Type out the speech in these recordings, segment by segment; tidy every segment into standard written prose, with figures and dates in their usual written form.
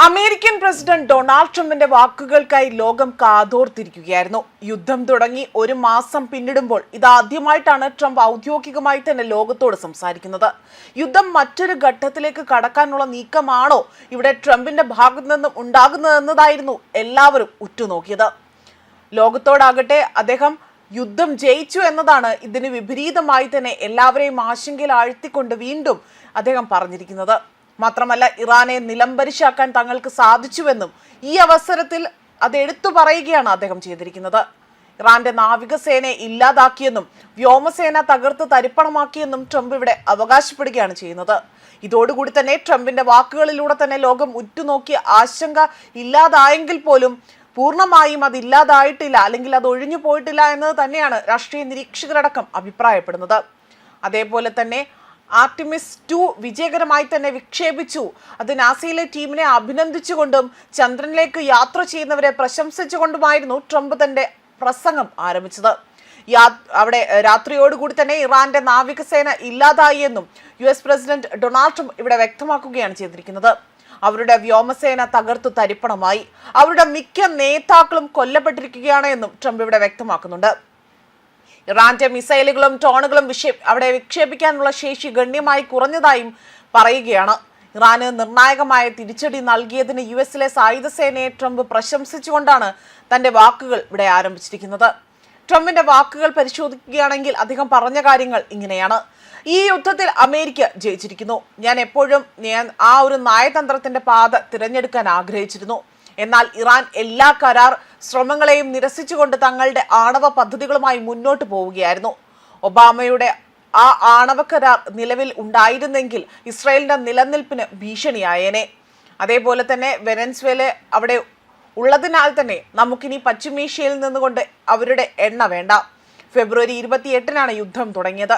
American president Donald ട്രംപിന്റെ വാക്കുകൾക്കായി ലോകം കാതോർത്തിരിക്കുകയായിരുന്നു. യുദ്ധം തുടങ്ങി ഒരു മാസം പിന്നിടുമ്പോൾ ഇതാദ്യമായിട്ടാണ് ട്രംപ് ഔദ്യോഗികമായി തന്നെ ലോകത്തോട് സംസാരിക്കുന്നത്. യുദ്ധം മറ്റൊരു ഘട്ടത്തിലേക്ക് കടക്കാനുള്ള നീക്കമാണോ ഇവിടെ ട്രംപിന്റെ ഭാഗത്തു നിന്നും ഉണ്ടാകുന്നതെന്നതായിരുന്നു എല്ലാവരും ഉറ്റുനോക്കിയത്. ലോകത്തോടാകട്ടെ അദ്ദേഹം യുദ്ധം ജയിച്ചു എന്നതാണ് ഇതിന് വിപരീതമായി തന്നെ എല്ലാവരെയും ആശങ്കയിൽ ആഴ്ത്തിക്കൊണ്ട് വീണ്ടും അദ്ദേഹം പറഞ്ഞിരിക്കുന്നത്. മാത്രമല്ല, ഇറാനെ നിലംപരിശാക്കാൻ തങ്ങൾക്ക് സാധിച്ചുവെന്നും ഈ അവസരത്തിൽ അത് എടുത്തു പറയുകയാണ് അദ്ദേഹം ചെയ്തിരിക്കുന്നത്. ഇറാന്റെ നാവികസേനയെ ഇല്ലാതാക്കിയെന്നും വ്യോമസേന തകർത്ത് തരിപ്പണമാക്കിയെന്നും ട്രംപ് ഇവിടെ അവകാശപ്പെടുകയാണ് ചെയ്യുന്നത്. ഇതോടുകൂടി തന്നെ ട്രംപിന്റെ വാക്കുകളിലൂടെ തന്നെ ലോകം ഉറ്റുനോക്കിയ ആശങ്ക ഇല്ലാതായെങ്കിൽ പോലും പൂർണ്ണമായും അത് ഇല്ലാതായിട്ടില്ല, അല്ലെങ്കിൽ അത് ഒഴിഞ്ഞു പോയിട്ടില്ല എന്നത് തന്നെയാണ് രാഷ്ട്രീയ നിരീക്ഷകരടക്കം അഭിപ്രായപ്പെടുന്നത്. അതേപോലെ തന്നെ ആർട്ടിമിസ് 2 വിജയകരമായി തന്നെ വിക്ഷേപിച്ചു. അത് നാസയിലെ ടീമിനെ അഭിനന്ദിച്ചുകൊണ്ടും ചന്ദ്രനിലേക്ക് യാത്ര ചെയ്യുന്നവരെ പ്രശംസിച്ചുകൊണ്ടുമായിരുന്നു ട്രംപ് തന്റെ പ്രസംഗം ആരംഭിച്ചത്. അവിടെ രാത്രിയോടുകൂടി തന്നെ ഇറാന്റെ നാവികസേന ഇല്ലാതായി എന്നും US പ്രസിഡന്റ് ഡൊണാൾഡ് ട്രംപ് ഇവിടെ വ്യക്തമാക്കുകയാണ് ചെയ്തിരിക്കുന്നത്. അവരുടെ വ്യോമസേന തകർത്തു തരിപ്പണമായി, അവരുടെ മിക്ക നേതാക്കളും കൊല്ലപ്പെട്ടിരിക്കുകയാണ് എന്നും ട്രംപ് ഇവിടെ വ്യക്തമാക്കുന്നുണ്ട്. ഇറാന്റെ മിസൈലുകളും ഡ്രോണുകളും അവിടെ വിക്ഷേപിക്കാനുള്ള ശേഷി ഗണ്യമായി കുറഞ്ഞതായും പറയുകയാണ്. ഇറാന് നിർണായകമായ തിരിച്ചടി നൽകിയതിന് US സായുധ സേനയെ ട്രംപ് പ്രശംസിച്ചുകൊണ്ടാണ് തന്റെ വാക്കുകൾ ഇവിടെ ആരംഭിച്ചിരിക്കുന്നത്. ട്രംപിന്റെ വാക്കുകൾ പരിശോധിക്കുകയാണെങ്കിൽ അദ്ദേഹം പറഞ്ഞ കാര്യങ്ങൾ ഇങ്ങനെയാണ്: ഈ യുദ്ധത്തിൽ അമേരിക്ക ജയിച്ചിരിക്കുന്നു. ഞാൻ എപ്പോഴും ആ ഒരു നയതന്ത്രത്തിന്റെ പാത തിരഞ്ഞെടുക്കാൻ ആഗ്രഹിച്ചിരുന്നു. എന്നാൽ ഇറാൻ എല്ലാ കരാർ ശ്രമങ്ങളെയും നിരസിച്ചുകൊണ്ട് തങ്ങളുടെ ആണവ പദ്ധതികളുമായി മുന്നോട്ട് പോവുകയായിരുന്നു. ഒബാമയുടെ ആ ആണവ കരാർ നിലവിൽ ഉണ്ടായിരുന്നെങ്കിൽ ഇസ്രായേലിന്റെ നിലനിൽപ്പിന് ഭീഷണിയായേനെ. അതേപോലെ തന്നെ വെനസ്വേല അവിടെ ഉള്ളതിനാൽ തന്നെ നമുക്കിനി പശ്ചിമേഷ്യയിൽ നിന്നുകൊണ്ട് അവരുടെ എണ്ണ വേണ്ട. ഫെബ്രുവരി 28-നാണ് യുദ്ധം തുടങ്ങിയത്.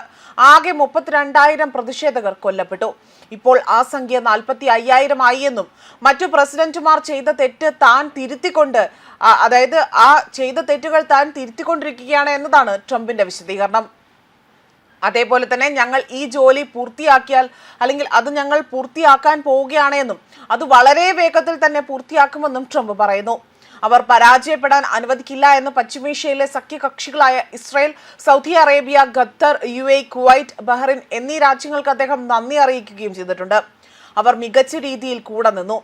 ആകെ 32,000 പ്രതിഷേധകർ കൊല്ലപ്പെട്ടു. ഇപ്പോൾ ആ സംഖ്യ 45,000 ആയി എന്നും മറ്റു പ്രസിഡന്റുമാർ ചെയ്ത തെറ്റ് താൻ തിരുത്തിക്കൊണ്ട് അതായത് ആ ചെയ്ത തെറ്റുകൾ താൻ തിരുത്തിക്കൊണ്ടിരിക്കുകയാണ് എന്നതാണ് ട്രംപിന്റെ വിശദീകരണം. അതേപോലെ തന്നെ ഞങ്ങൾ ഈ ജോലി പൂർത്തിയാക്കിയാൽ, അല്ലെങ്കിൽ അത് ഞങ്ങൾ പൂർത്തിയാക്കാൻ പോവുകയാണ് എന്നും അത് വളരെ വേഗത്തിൽ തന്നെ പൂർത്തിയാക്കുമെന്നും ട്രംപ് പറയുന്നു. അവർ പരാജയപ്പെടാൻ അനുവദിക്കില്ല എന്ന് പശ്ചിമേഷ്യയിലെ സഖ്യകക്ഷികളായ Israel, Saudi Arabia, Qatar, UAE, Kuwait, Bahrain എന്നീ രാജ്യങ്ങൾക്ക് അദ്ദേഹം നന്ദി അറിയിക്കുകയും ചെയ്തിട്ടുണ്ട്. അവർ മികച്ച രീതിയിൽ കൂടെ നിന്നു.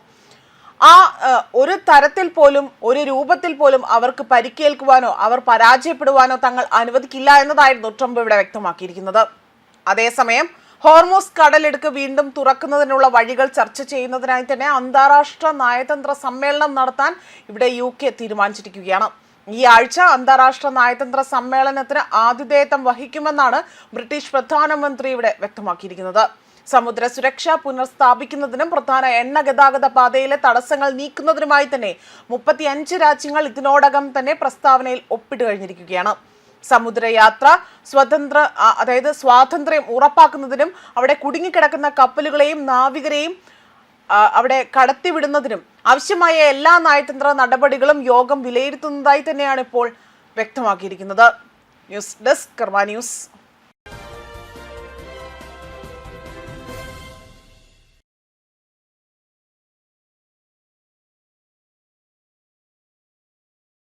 ഒരു തരത്തിൽ പോലും, ഒരു രൂപത്തിൽ പോലും അവർക്ക് പരിക്കേൽക്കുവാനോ അവർ പരാജയപ്പെടുവാനോ തങ്ങൾ അനുവദിക്കില്ല എന്നതായിരുന്നു ട്രംപ് ഇവിടെ വ്യക്തമാക്കിയിരിക്കുന്നത്. അതേസമയം ഹോർമൂസ് കടലിടുക്ക് വീണ്ടും തുറക്കുന്നതിനുള്ള വഴികൾ ചർച്ച ചെയ്യുന്നതിനായി തന്നെ അന്താരാഷ്ട്ര നയതന്ത്ര സമ്മേളനം നടത്താൻ ഇവിടെ UK തീരുമാനിച്ചിരിക്കുകയാണ്. ഈ ആഴ്ച അന്താരാഷ്ട്ര നയതന്ത്ര സമ്മേളനത്തിന് ആതിഥേയത്വം വഹിക്കുമെന്നാണ് ബ്രിട്ടീഷ് പ്രധാനമന്ത്രി ഇവിടെ വ്യക്തമാക്കിയിരിക്കുന്നത്. സമുദ്ര സുരക്ഷ പുനഃസ്ഥാപിക്കുന്നതിനും പ്രധാന എണ്ണ ഗതാഗത പാതയിലെ തടസ്സങ്ങൾ നീക്കുന്നതിനുമായി തന്നെ 35 രാജ്യങ്ങൾ ഇതിനോടകം തന്നെ പ്രസ്താവനയിൽ ഒപ്പിട്ട് കഴിഞ്ഞിരിക്കുകയാണ്. സമുദ്രയാത്ര സ്വാതന്ത്ര്യം ഉറപ്പാക്കുന്നതിനും അവിടെ കുടുങ്ങിക്കിടക്കുന്ന കപ്പലുകളെയും നാവികരെയും അവിടെ കടത്തിവിടുന്നതിനും ആവശ്യമായ എല്ലാ നയതന്ത്ര നടപടികളും യോഗം വിലയിരുത്തുന്നതായി തന്നെയാണ് ഇപ്പോൾ വ്യക്തമാക്കിയിരിക്കുന്നത്. ന്യൂസ് ഡെസ്ക് കർമ്മ ന്യൂസ്.